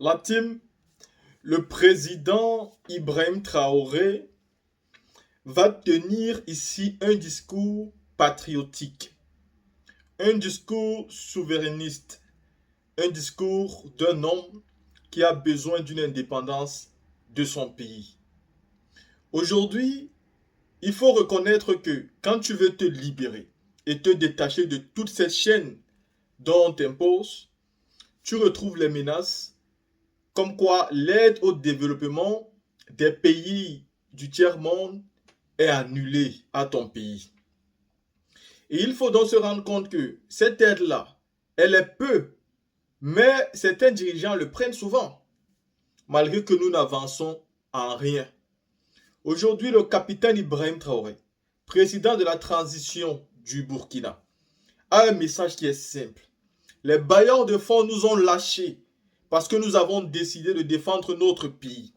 La team, le président Ibrahim Traoré va tenir ici un discours patriotique, un discours souverainiste, un discours d'un homme qui a besoin d'une indépendance de son pays. Aujourd'hui, il faut reconnaître que quand tu veux te libérer et te détacher de toute cette chaîne dont on t'impose, tu retrouves les menaces comme quoi l'aide au développement des pays du tiers-monde est annulée à ton pays. Et il faut donc se rendre compte que cette aide-là, elle est peu, mais certains dirigeants le prennent souvent, malgré que nous n'avançons en rien. Aujourd'hui, le capitaine Ibrahim Traoré, président de la transition du Burkina, a un message qui est simple. Les bailleurs de fonds nous ont lâchés parce que nous avons décidé de défendre notre pays.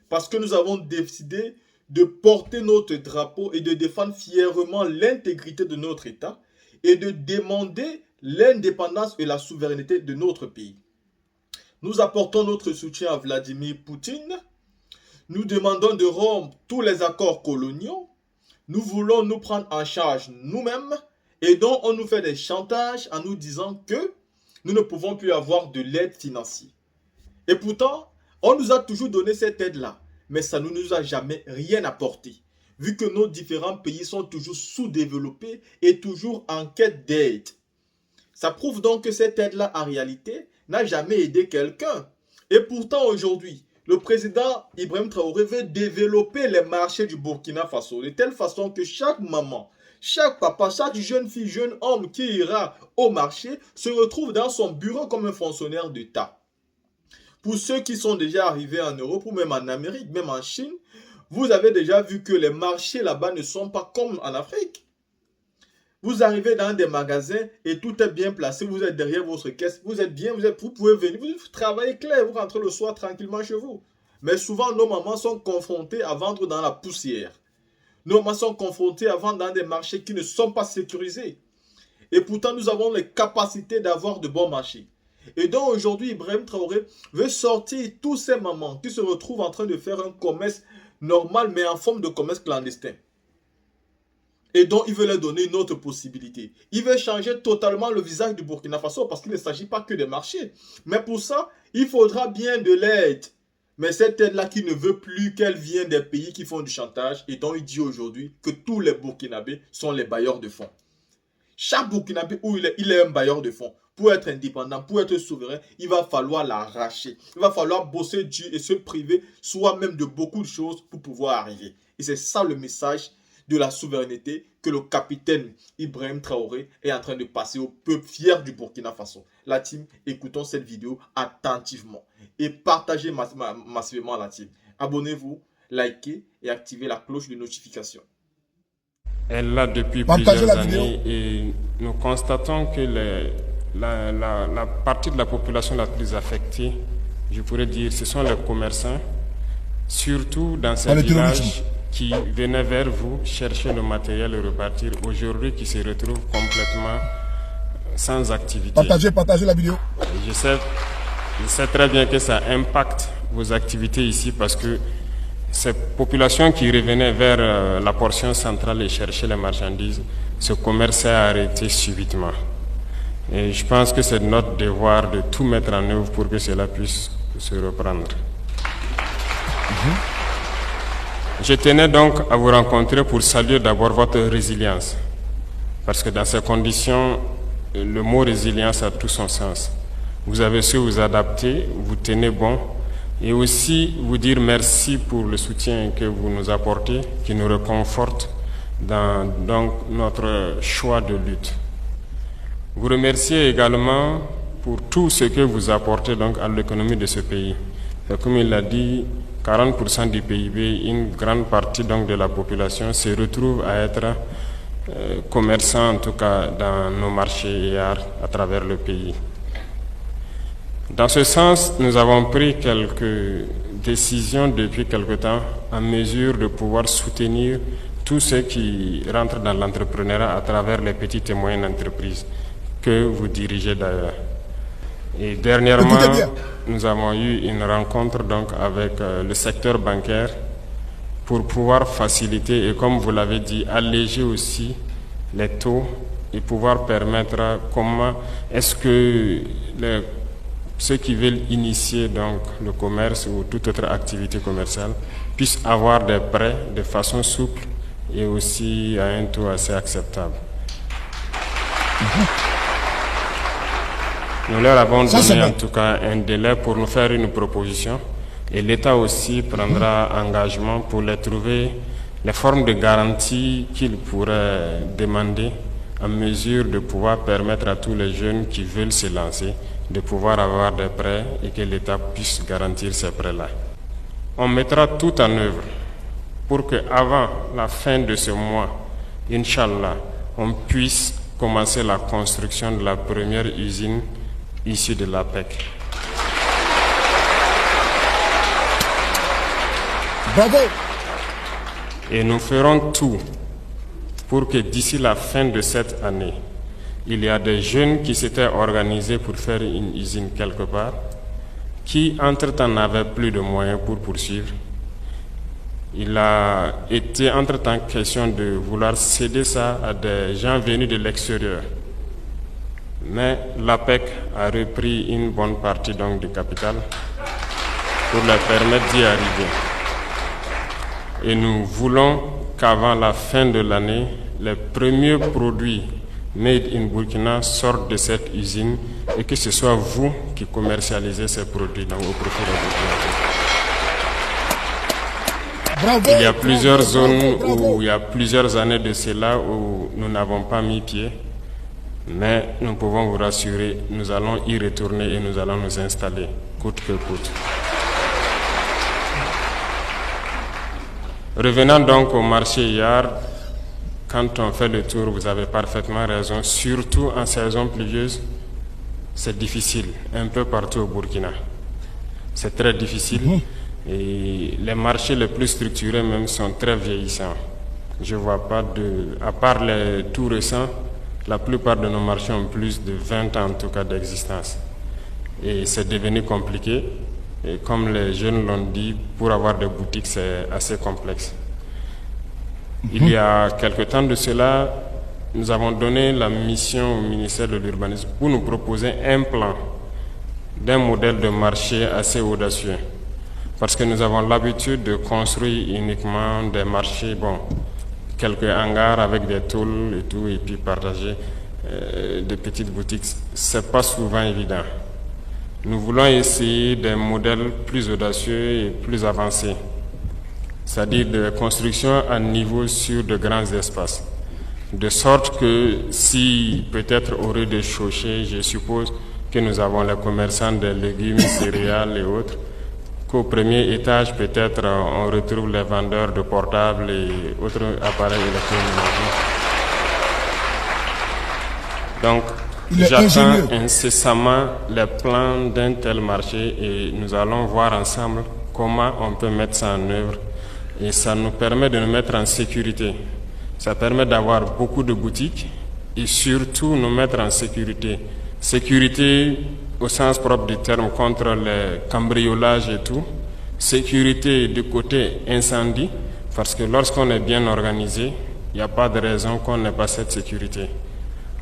Parce que nous avons décidé de porter notre drapeau et de défendre fièrement l'intégrité de notre État et de demander l'indépendance et la souveraineté de notre pays. Nous apportons notre soutien à Vladimir Poutine. Nous demandons de rompre tous les accords coloniaux. Nous voulons nous prendre en charge nous-mêmes et donc on nous fait des chantages en nous disant que nous ne pouvons plus avoir de l'aide financière. Et pourtant, on nous a toujours donné cette aide-là, mais ça ne nous a jamais rien apporté, vu que nos différents pays sont toujours sous-développés et toujours en quête d'aide. Ça prouve donc que cette aide-là, en réalité, n'a jamais aidé quelqu'un. Et pourtant, aujourd'hui, le président Ibrahim Traoré veut développer les marchés du Burkina Faso de telle façon que chaque maman, chaque papa, chaque jeune fille, jeune homme qui ira au marché se retrouve dans son bureau comme un fonctionnaire d'État. Pour ceux qui sont déjà arrivés en Europe ou même en Amérique, même en Chine, vous avez déjà vu que les marchés là-bas ne sont pas comme en Afrique. Vous arrivez dans des magasins et tout est bien placé, vous êtes derrière votre caisse, vous êtes bien, vous pouvez venir, vous travaillez clair, vous rentrez le soir tranquillement chez vous. Mais souvent, nos mamans sont confrontées à vendre dans la poussière. Nos mamans sont confrontées à vendre dans des marchés qui ne sont pas sécurisés. Et pourtant, nous avons les capacités d'avoir de bons marchés. Et donc aujourd'hui, Ibrahim Traoré veut sortir tous ces mamans qui se retrouvent en train de faire un commerce normal, mais en forme de commerce clandestin. Et donc, il veut leur donner une autre possibilité. Il veut changer totalement le visage du Burkina Faso parce qu'il ne s'agit pas que des marchés. Mais pour ça, il faudra bien de l'aide. Mais cette aide-là qui ne veut plus qu'elle vienne des pays qui font du chantage. Et donc, il dit aujourd'hui que tous les Burkinabés sont les bailleurs de fonds. Chaque Burkinabé où il est un bailleur de fonds. Pour être indépendant, pour être souverain, il va falloir l'arracher. Il va falloir bosser dur et se priver soi-même de beaucoup de choses pour pouvoir arriver. Et c'est ça le message de la souveraineté que le capitaine Ibrahim Traoré est en train de passer au peuple fier du Burkina Faso. La team, écoutons cette vidéo attentivement et partagez massivement la team. Abonnez-vous, likez et activez la cloche de notification. Elle est là depuis plusieurs années et nous constatons que la partie de la population la plus affectée, je pourrais dire, ce sont les commerçants, surtout dans ces villages qui venaient vers vous chercher le matériel et repartir, aujourd'hui qui se retrouvent complètement sans activité. Partagez la vidéo. Je sais très bien que ça impacte vos activités ici parce que ces populations qui revenaient vers la portion centrale et cherchaient les marchandises, ce commerce a arrêté subitement. Et je pense que c'est notre devoir de tout mettre en œuvre pour que cela puisse se reprendre. Je tenais donc à vous rencontrer pour saluer d'abord votre résilience. Parce que dans ces conditions, le mot résilience a tout son sens. Vous avez su vous adapter, vous tenez bon. Et aussi vous dire merci pour le soutien que vous nous apportez, qui nous réconforte dans donc, notre choix de lutte. Vous remerciez également pour tout ce que vous apportez donc, à l'économie de ce pays. Et comme il l'a dit, 40% du PIB, une grande partie donc, de la population se retrouve à être commerçants, en tout cas dans nos marchés et à travers le pays. Dans ce sens, nous avons pris quelques décisions depuis quelque temps en mesure de pouvoir soutenir tous ceux qui rentrent dans l'entrepreneuriat à travers les petites et moyennes entreprises que vous dirigez d'ailleurs. Et dernièrement, nous avons eu une rencontre donc avec le secteur bancaire pour pouvoir faciliter et, comme vous l'avez dit, alléger aussi les taux et pouvoir permettre comment est-ce que ceux qui veulent initier donc le commerce ou toute autre activité commerciale puissent avoir des prêts de façon souple et aussi à un taux assez acceptable. Nous leur avons donné en tout cas un délai pour nous faire une proposition et l'État aussi prendra engagement pour les trouver les formes de garantie qu'il pourrait demander en mesure de pouvoir permettre à tous les jeunes qui veulent se lancer de pouvoir avoir des prêts et que l'État puisse garantir ces prêts-là. On mettra tout en œuvre pour qu'avant la fin de ce mois, Inch'Allah, on puisse commencer la construction de la première usine issue de l'APEC. Bravo! Et nous ferons tout pour que d'ici la fin de cette année, il y a des jeunes qui s'étaient organisés pour faire une usine quelque part, qui entre-temps n'avaient plus de moyens pour poursuivre. Il a été entre-temps question de vouloir céder ça à des gens venus de l'extérieur. Mais l'APEC a repris une bonne partie donc du capital pour leur permettre d'y arriver. Et nous voulons qu'avant la fin de l'année, les premiers produits made in Burkina sortent de cette usine et que ce soit vous qui commercialisez ces produits donc, au profit de Burkina. Il y a plusieurs zones où il y a plusieurs années de cela où nous n'avons pas mis pied, mais nous pouvons vous rassurer, nous allons y retourner et nous allons nous installer, coûte que coûte. Revenant donc au marché hier, quand on fait le tour, vous avez parfaitement raison, surtout en saison pluvieuse, c'est difficile, un peu partout au Burkina. C'est très difficile et les marchés les plus structurés même sont très vieillissants. Je ne vois pas à part les tout récents, la plupart de nos marchés ont plus de 20 ans en tout cas d'existence. Et c'est devenu compliqué. Et comme les jeunes l'ont dit, pour avoir des boutiques, c'est assez complexe. Il y a quelque temps de cela, nous avons donné la mission au ministère de l'Urbanisme pour nous proposer un plan d'un modèle de marché assez audacieux. Parce que nous avons l'habitude de construire uniquement des marchés, quelques hangars avec des tôles et tout, et puis partager des petites boutiques. C'est pas souvent évident. Nous voulons essayer des modèles plus audacieux et plus avancés, c'est-à-dire de construction à niveau sur de grands espaces, de sorte que si peut-être au rez-de-chaussée, je suppose que nous avons les commerçants de légumes, céréales et autres, qu'au premier étage peut-être on retrouve les vendeurs de portables et autres appareils électroménagers. Donc, j'attends incessamment les plans d'un tel marché et nous allons voir ensemble comment on peut mettre ça en œuvre. Et ça nous permet de nous mettre en sécurité. Ça permet d'avoir beaucoup de boutiques et surtout nous mettre en sécurité. Sécurité au sens propre du terme contre les cambriolages et tout. Sécurité du côté incendie, parce que lorsqu'on est bien organisé, il n'y a pas de raison qu'on n'ait pas cette sécurité.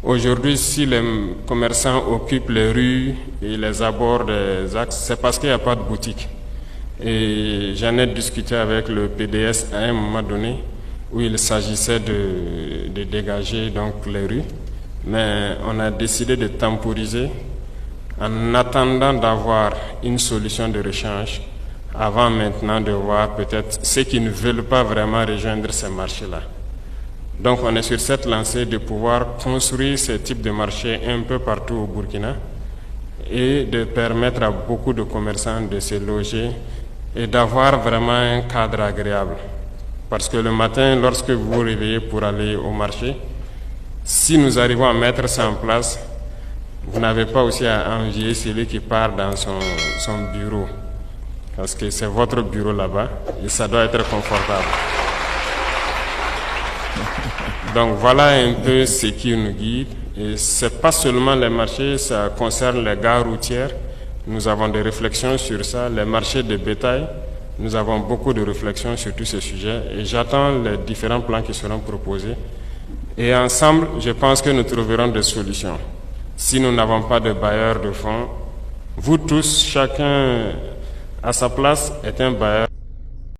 Aujourd'hui, si les commerçants occupent les rues et les abords des axes, c'est parce qu'il n'y a pas de boutique. Et j'en ai discuté avec le PDS à un moment donné, où il s'agissait de dégager donc les rues. Mais on a décidé de temporiser en attendant d'avoir une solution de rechange, avant maintenant de voir peut-être ceux qui ne veulent pas vraiment rejoindre ces marchés-là. Donc on est sur cette lancée de pouvoir construire ce type de marché un peu partout au Burkina et de permettre à beaucoup de commerçants de se loger et d'avoir vraiment un cadre agréable. Parce que le matin, lorsque vous vous réveillez pour aller au marché, si nous arrivons à mettre ça en place, vous n'avez pas aussi à envier celui qui part dans son bureau. Parce que c'est votre bureau là-bas et ça doit être confortable. Donc voilà un peu ce qui nous guide Et ce n'est pas seulement les marchés, ça concerne les gares routières. Nous avons des réflexions sur ça. Les marchés de bétail, nous avons beaucoup de réflexions sur tous ces sujets. Et j'attends les différents plans qui seront proposés. Et ensemble, je pense que nous trouverons des solutions. Si nous n'avons pas de bailleurs de fonds, vous tous, chacun à sa place, est un bailleur.